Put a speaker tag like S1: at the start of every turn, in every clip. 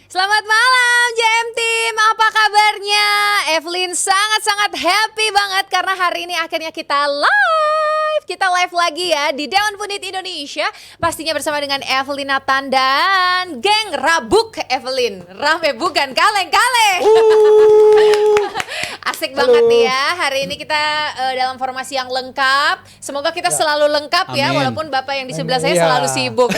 S1: Selamat malam JM Team, apa kabarnya? Evelyn sangat-sangat happy banget karena hari ini akhirnya kita live. Kita live lagi ya di Dewan Punit Indonesia. Pastinya bersama dengan Evelyn Nathan dan geng Rabuk Evelyn. Rame bukan kaleng-kaleng. Asik banget nih ya. Hari ini kita dalam formasi yang lengkap. Semoga kita selalu lengkap ya. Walaupun Bapak yang di sebelah saya selalu sibuk.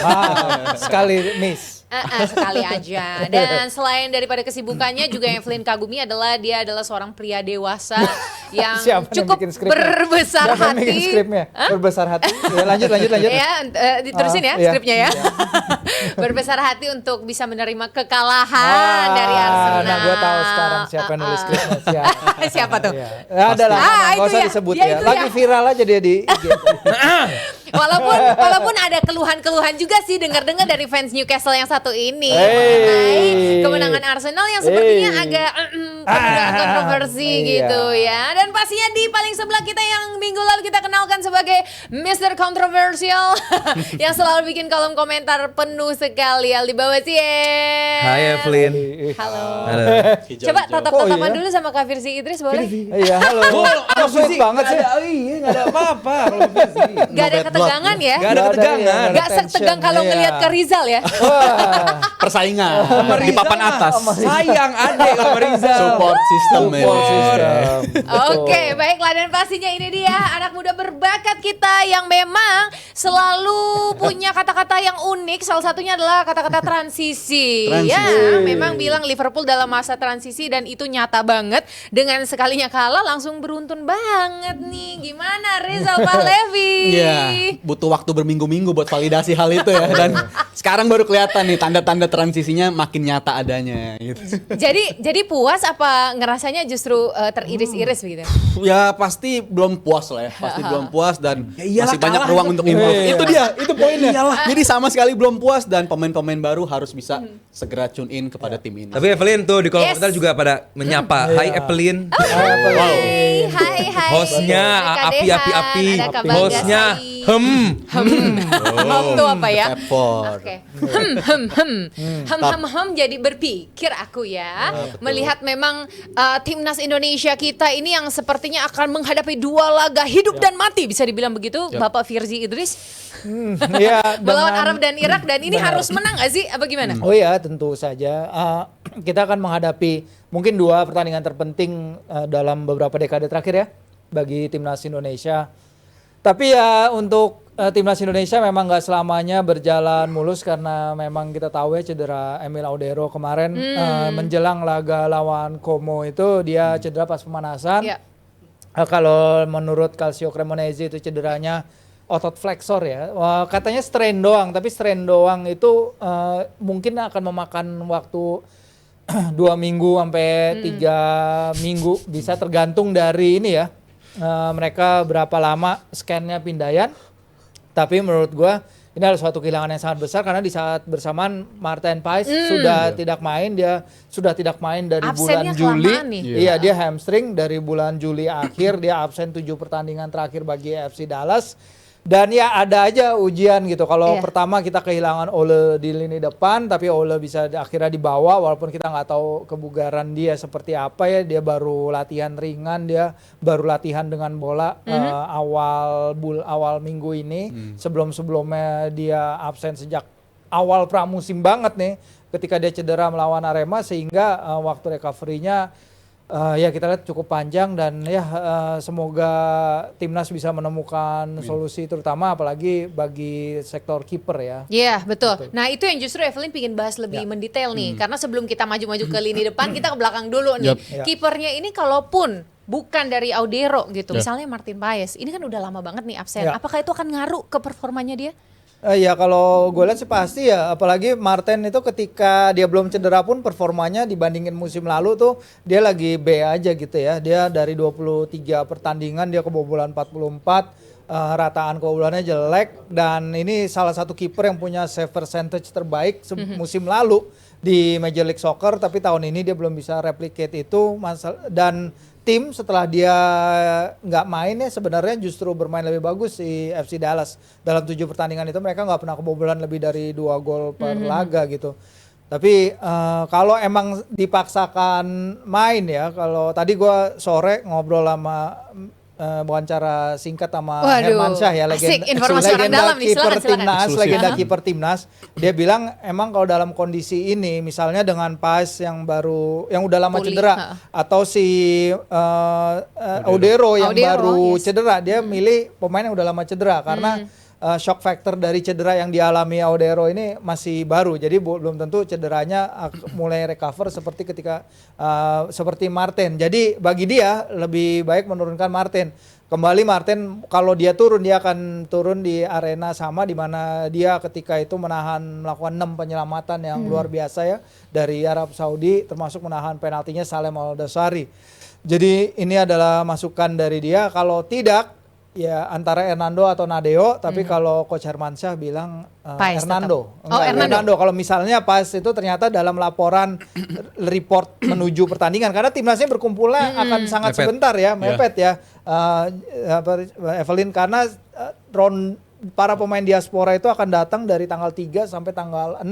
S2: Sekali miss.
S1: Sekali aja. Dan selain daripada kesibukannya juga Evelyn kagumi adalah dia adalah seorang pria dewasa yang cukup berbesar hati.
S2: Skripnya? Berbesar hati. Ya, lanjut.
S1: Ya, diterusin ya skripnya ya. Berbesar hati untuk bisa menerima kekalahan dari Arsenal.
S2: Nah, gue tahu sekarang siapa yang nulis skripnya.
S1: Siapa tuh?
S2: Ya, ada lah, nggak usah disebut ya. Lagi viral aja dia di IG.
S1: Walaupun ada keluhan-keluhan juga sih dengar-dengar dari fans Newcastle yang satu ini mengenai kemenangan Arsenal yang sepertinya agak kontroversi gitu ya. Dan pastinya di paling sebelah kita yang minggu lalu kita kenalkan sebagai Mr. Controversial yang selalu bikin kolom komentar penuh sekali. Aldi Bawasien.
S3: Hai Evelyn.
S1: Halo.
S3: Coba
S1: tatap-tatapan dulu sama Kak Firzi Idris boleh?
S2: Iya, halo. Sweet banget sih.
S3: Iya, nggak ada apa-apa kalau Firzi.
S1: Gak ada ketegangan ya?
S3: Gak ada ketegangan.
S1: Gak setegang kalau ngelihat ke Rizal ya?
S4: Persaingan di papan atas.
S3: Sayang adek kalau Rizal.
S4: Support system.
S1: Oke, baiklah, dan pastinya ini dia anak muda berbakat kita yang memang selalu punya kata-kata yang unik. Salah satunya adalah kata-kata transisi. Ya, memang bilang Liverpool dalam masa transisi dan itu nyata banget. Dengan sekalinya kalah langsung beruntun banget nih. Gimana Rizal Pahlevi?
S4: Iya, butuh waktu berminggu-minggu buat validasi hal itu ya. Dan sekarang baru kelihatan nih tanda-tanda transisinya makin nyata adanya gitu.
S1: Jadi puas apa ngerasanya justru teriris-iris begitu?
S4: Ya pasti belum puas lah ya. Pasti belum puas dan masih banyak ruang untuk
S2: Iya.
S4: improve. Itu dia, itu poinnya. Jadi sama sekali belum puas dan pemain-pemain baru harus bisa segera tune in kepada tim ini.
S3: Tapi Evelyn tuh di kolom komentar juga pada menyapa. Hai Evelyn.
S1: Hai.
S3: Hostnya api-api. Hostnya
S1: Hem tuh apa ya?
S4: Effort.
S1: Oke. Jadi berpikir aku ya, melihat memang timnas Indonesia kita ini yang sepertinya akan menghadapi dua laga hidup dan mati bisa dibilang begitu, Bapak Firzi Idris. Melawan Arab dan Irak, dan ini harus menang nggak sih? Apa gimana?
S2: Oh ya, tentu saja. Kita akan menghadapi mungkin dua pertandingan terpenting dalam beberapa dekade terakhir ya bagi timnas Indonesia. Tapi ya untuk timnas Indonesia memang nggak selamanya berjalan mulus karena memang kita tahu ya cedera Emil Audero kemarin menjelang laga lawan Como itu dia cedera pas pemanasan. Kalau menurut Calcio Cremonese itu cederanya otot flexor ya. Katanya strain doang, tapi strain doang itu mungkin akan memakan waktu 2 minggu sampai 3 minggu, bisa tergantung dari ini ya. Mereka berapa lama scan-nya Pindayan. Tapi menurut gue ini adalah suatu kehilangan yang sangat besar karena di saat bersamaan Martin Paes sudah tidak main, dia sudah tidak main dari
S1: absennya
S2: bulan Juli.
S1: Iya,
S2: dia hamstring dari bulan Juli akhir, dia absen 7 pertandingan terakhir bagi FC Dallas. Dan ya ada aja ujian gitu. Kalau pertama kita kehilangan Ole di lini depan, tapi Ole bisa akhirnya dibawa walaupun kita nggak tahu kebugaran dia seperti apa ya. Dia baru latihan ringan, dia baru latihan dengan bola awal minggu ini. Sebelumnya dia absen sejak awal pramusim banget nih ketika dia cedera melawan Arema, sehingga waktu recovery-nya ya kita lihat cukup panjang dan ya semoga timnas bisa menemukan solusi terutama apalagi bagi sektor kiper ya.
S1: Iya betul. Nah itu yang justru Evelyn pingin bahas lebih mendetail nih, karena sebelum kita maju-maju ke lini depan kita ke belakang dulu nih. Kipernya ini kalaupun bukan dari Audero gitu, misalnya Martin Paes, ini kan udah lama banget nih absen. Apakah itu akan ngaruh ke performanya dia?
S2: Ya kalau gue lihat sih pasti ya, apalagi Martin itu ketika dia belum cedera pun performanya dibandingin musim lalu tuh dia lagi B aja gitu ya. Dia dari 23 pertandingan dia kebobolan 44, rataan kebobolannya jelek, dan ini salah satu kiper yang punya save percentage terbaik musim lalu di Major League Soccer, tapi tahun ini dia belum bisa replicate itu. Dan tim setelah dia nggak main ya sebenarnya justru bermain lebih bagus si FC Dallas. Dalam 7 pertandingan itu mereka nggak pernah kebobolan lebih dari 2 gol per laga gitu. Tapi kalau emang dipaksakan main ya, kalau tadi gua sore ngobrol sama wawancara singkat sama
S1: Waduh,
S2: Hermansyah ya,
S1: asik, informasi orang dalam nih,
S2: kiper
S1: silakan.
S2: timnas,
S4: Eksklusif.
S2: legenda kiper timnas. Dia bilang emang kalau dalam kondisi ini, misalnya dengan Pais yang udah lama
S1: Pulih,
S2: cedera, atau si Audero yang
S1: Audero,
S2: baru
S1: yes.
S2: cedera, dia milih pemain yang udah lama cedera karena shock factor dari cedera yang dialami Audero ini masih baru, jadi belum tentu cederanya mulai recover seperti ketika seperti Martin. Jadi bagi dia lebih baik menurunkan Martin. Kembali Martin, kalau dia turun, dia akan turun di arena sama di mana dia ketika itu melakukan 6 penyelamatan yang luar biasa ya dari Arab Saudi, termasuk menahan penaltinya Salem Al-Dosari. Jadi ini adalah masukan dari dia. Kalau tidak, ya antara Hernando atau Nadeo, tapi kalau Coach Hermansyah bilang
S1: Pais
S2: Hernando.
S1: tetap. Oh, Hernando.
S2: Kalau misalnya Pais itu ternyata dalam laporan report menuju pertandingan, karena timnasnya berkumpulnya akan sangat
S3: Mepet.
S2: sebentar ya, mepet ya. Evelyn, karena para pemain diaspora itu akan datang dari tanggal 3 sampai tanggal 6.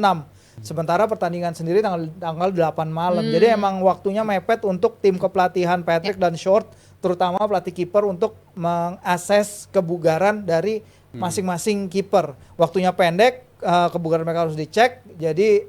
S2: Sementara pertandingan sendiri tanggal 8 malam. Jadi emang waktunya mepet untuk tim kepelatihan Patrick dan Short, terutama pelatih kiper untuk mengakses kebugaran dari masing-masing kiper. Waktunya pendek, kebugaran mereka harus dicek. Jadi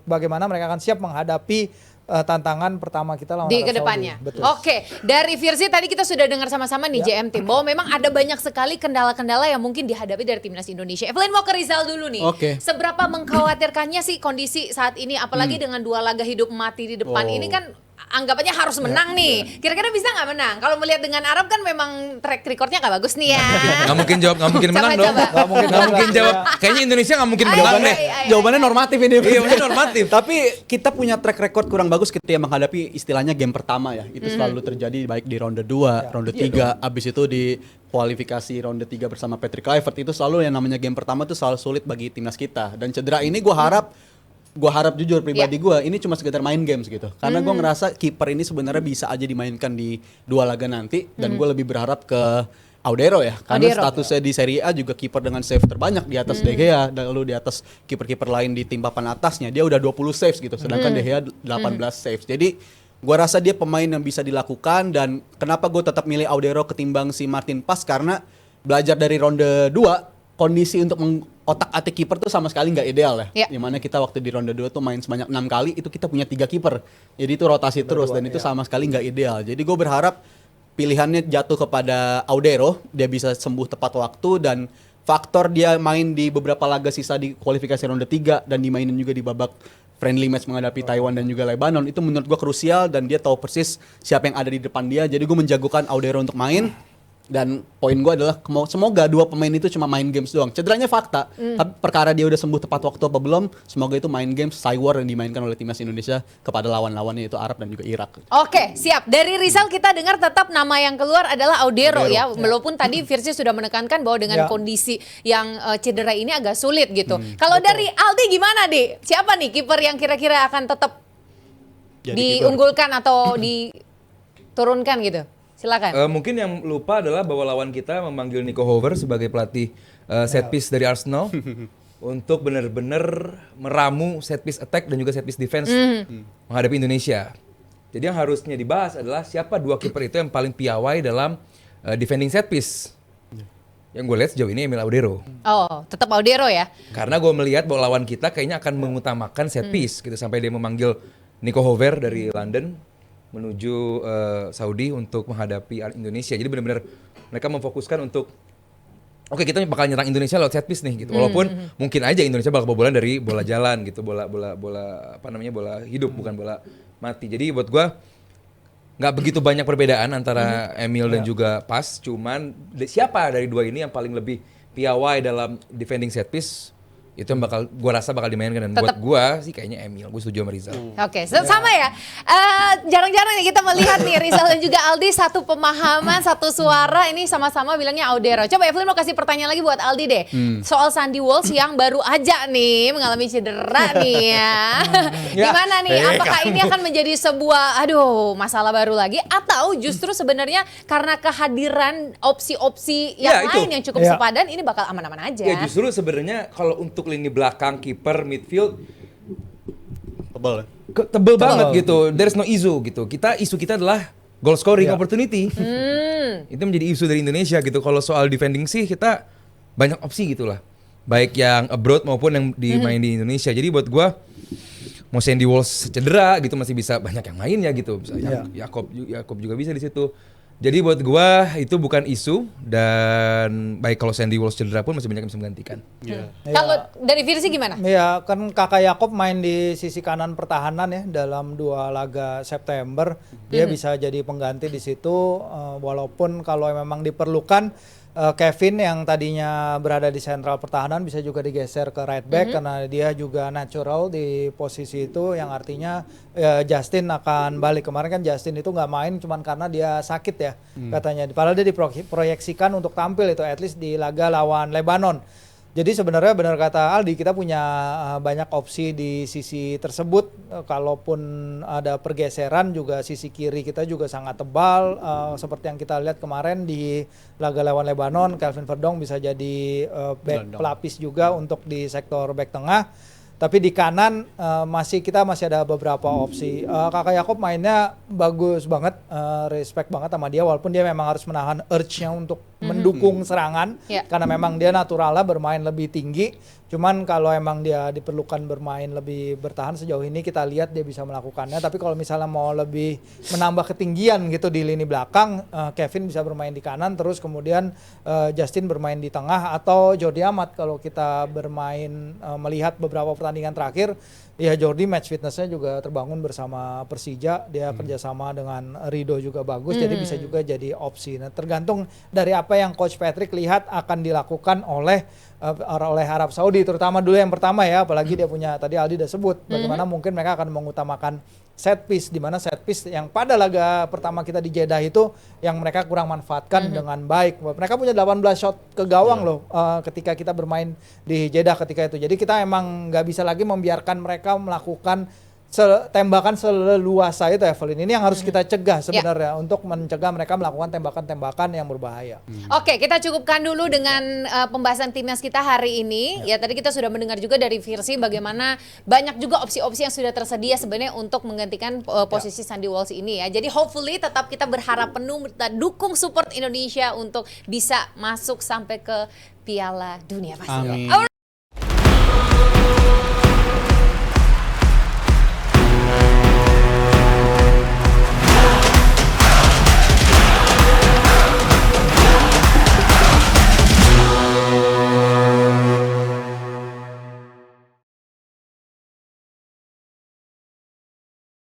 S2: bagaimana mereka akan siap menghadapi tantangan pertama kita lawan
S1: di
S2: Arab
S1: kedepannya.
S2: Saudi. Betul.
S1: Oke, dari Virsi tadi kita sudah dengar sama-sama nih JMT bahwa memang ada banyak sekali kendala-kendala yang mungkin dihadapi dari timnas Indonesia. Evelyn mau ke Rizal dulu nih.
S4: Oke.
S1: Seberapa mengkhawatirkannya sih kondisi saat ini, apalagi dengan 2 laga hidup mati di depan ini kan anggapannya harus menang nih. Kira-kira bisa nggak menang? Kalau melihat dengan Arab kan memang track recordnya nggak bagus nih ya.
S3: Nggak mungkin jawab, nggak mungkin menang dong.
S1: Coba.
S3: Nggak mungkin jawab. Kayaknya Indonesia nggak mungkin menang deh.
S4: Jawabannya normatif ini.
S3: Iya, maksudnya normatif.
S4: Tapi kita punya track record kurang bagus ketika menghadapi istilahnya game pertama ya. Itu selalu terjadi baik di ronde 2, ronde 3, abis itu di kualifikasi ronde 3 bersama Patrick Kluivert. Itu selalu yang namanya game pertama itu selalu sulit bagi timnas kita. Dan cedera ini gue harap jujur pribadi gue ini cuma sekedar main games gitu, karena gue ngerasa kiper ini sebenarnya bisa aja dimainkan di 2 laga nanti, dan gue lebih berharap ke Audero ya, karena statusnya di Serie A juga kiper dengan save terbanyak di atas De Gea, dan lalu di atas kiper-kiper lain di tim papan atasnya dia udah 20 saves gitu, sedangkan De Gea 18 saves. Jadi gue rasa dia pemain yang bisa dilakukan, dan kenapa gue tetap milih Audero ketimbang si Martin Paz, karena belajar dari ronde 2 kondisi untuk otak-atik kiper tuh sama sekali nggak ideal ya. Dimana kita waktu di ronde 2 tuh main sebanyak 6 kali, itu kita punya 3 kiper. Jadi itu rotasi terus, dan itu sama sekali nggak ideal. Jadi gue berharap pilihannya jatuh kepada Audero, dia bisa sembuh tepat waktu, dan faktor dia main di beberapa laga sisa di kualifikasi ronde 3 dan dimainin juga di babak friendly match menghadapi Taiwan dan juga Lebanon, itu menurut gue krusial, dan dia tahu persis siapa yang ada di depan dia. Jadi gue menjagokan Audero untuk main. Dan poin gue adalah semoga 2 pemain itu cuma main games doang. Cederanya fakta, tapi perkara dia udah sembuh tepat waktu apa belum, semoga itu main games war yang dimainkan oleh timnas Indonesia kepada lawan-lawannya itu Arab dan juga Irak.
S1: Oke, siap. Dari Rizal kita dengar tetap nama yang keluar adalah Audero ya. Walaupun tadi Virsi sudah menekankan bahwa dengan kondisi yang cedera ini agak sulit gitu. Kalau dari Aldi gimana, Di? Siapa nih kiper yang kira-kira akan tetap diunggulkan atau diturunkan gitu? Silakan.
S3: Mungkin yang lupa adalah bahwa lawan kita memanggil Nico Hover sebagai pelatih set piece dari Arsenal untuk benar-benar meramu set piece attack dan juga set piece defense menghadapi Indonesia. Jadi yang harusnya dibahas adalah siapa 2 kiper itu yang paling piawai dalam defending set piece. Yang gue lihat sejauh ini Emil Audero.
S1: Oh, tetap Audero ya?
S3: Karena gue melihat bahwa lawan kita kayaknya akan mengutamakan set piece gitu, sampai dia memanggil Nico Hover dari London menuju Saudi untuk menghadapi Indonesia. Jadi benar-benar mereka memfokuskan untuk oke, kita bakal nyerang Indonesia lewat set piece nih gitu. Walaupun mungkin aja Indonesia bakal kebobolan dari bola jalan gitu, bola bola hidup bukan bola mati. Jadi buat gua nggak begitu banyak perbedaan antara Emil dan juga Paz, cuman siapa dari 2 ini yang paling lebih piawai dalam defending set piece, itu yang gua rasa bakal dimainkan, dan buat gua sih kayaknya Emil. Gue setuju sama Rizal.
S1: Oke, sama ya. Jarang-jarang nih kita melihat nih Rizal dan juga Aldi satu pemahaman, satu suara, ini sama-sama bilangnya Audero. Coba Evelyn mau kasih pertanyaan lagi buat Aldi deh. Soal Sandy Walsh yang baru aja nih mengalami cedera nih ya. Gimana nih? Apakah ini akan menjadi sebuah masalah baru lagi, atau justru sebenarnya karena kehadiran opsi-opsi yang lain yang cukup sepadan, ini bakal aman-aman aja?
S3: Ya justru sebenarnya kalau untuk lini belakang, kiper, midfield,
S4: tebal.
S3: Tebel banget gitu. There's no issue gitu. Isu kita adalah goal scoring opportunity. Itu menjadi isu dari Indonesia gitu. Kalau soal defending sih kita banyak opsi gitulah. Baik yang abroad maupun yang dimain di Indonesia. Jadi buat gua mau Sandy Walsh cedera gitu masih bisa banyak yang main ya gitu. Misalnya Yakob juga bisa di situ. Jadi buat gua itu bukan isu dan baik kalau Sandy Walsh cedera pun masih banyak yang bisa menggantikan.
S1: Kalau dari Virsi gimana?
S2: Ya kan kakak Yakob main di sisi kanan pertahanan ya dalam 2 laga September. Dia bisa jadi pengganti di situ walaupun kalau memang diperlukan Kevin yang tadinya berada di sentral pertahanan bisa juga digeser ke right back karena dia juga natural di posisi itu yang artinya Justin akan balik. Kemarin kan Justin itu nggak main cuman karena dia sakit ya katanya. Padahal dia diproyeksikan untuk tampil itu at least di laga lawan Lebanon. Jadi sebenarnya benar kata Aldi, kita punya banyak opsi di sisi tersebut. Kalaupun ada pergeseran juga sisi kiri kita juga sangat tebal. Seperti yang kita lihat kemarin di laga lawan Lebanon, Calvin Verdong bisa jadi back pelapis juga untuk di sektor back tengah. Tapi di kanan kita masih ada beberapa opsi. Kakak Yakob mainnya bagus banget, respect banget sama dia walaupun dia memang harus menahan urge-nya untuk mendukung serangan karena memang dia naturalnya bermain lebih tinggi. Cuman kalau emang dia diperlukan bermain lebih bertahan sejauh ini kita lihat dia bisa melakukannya. Tapi kalau misalnya mau lebih menambah ketinggian gitu di lini belakang, Kevin bisa bermain di kanan terus kemudian Justin bermain di tengah atau Jordi Amat kalau kita bermain melihat beberapa pertandingan terakhir. Ya Jordi match fitnessnya juga terbangun bersama Persija, dia kerjasama dengan Rido juga bagus, jadi bisa juga jadi opsi. Nah tergantung dari apa yang Coach Patrick lihat akan dilakukan oleh Arab Saudi, terutama dulu yang pertama ya, apalagi dia punya tadi Aldi udah sebut, bagaimana mungkin mereka akan mengutamakan set piece, di mana set piece yang pada laga pertama kita di Jeddah itu yang mereka kurang manfaatkan dengan baik. Mereka punya 18 shot ke gawang loh ketika kita bermain di Jeddah ketika itu. Jadi kita emang nggak bisa lagi membiarkan mereka melakukan tembakan seleluasa itu Evelyn. Ini yang harus kita cegah sebenarnya untuk mencegah mereka melakukan tembakan-tembakan yang berbahaya.
S1: Oke, kita cukupkan dulu dengan pembahasan timnas kita hari ini. Ya tadi kita sudah mendengar juga dari Virsi bagaimana banyak juga opsi-opsi yang sudah tersedia sebenarnya untuk menggantikan posisi Sandy Walsh ini ya. Jadi hopefully tetap kita berharap penuh, kita dukung support Indonesia untuk bisa masuk sampai ke Piala Dunia pastinya.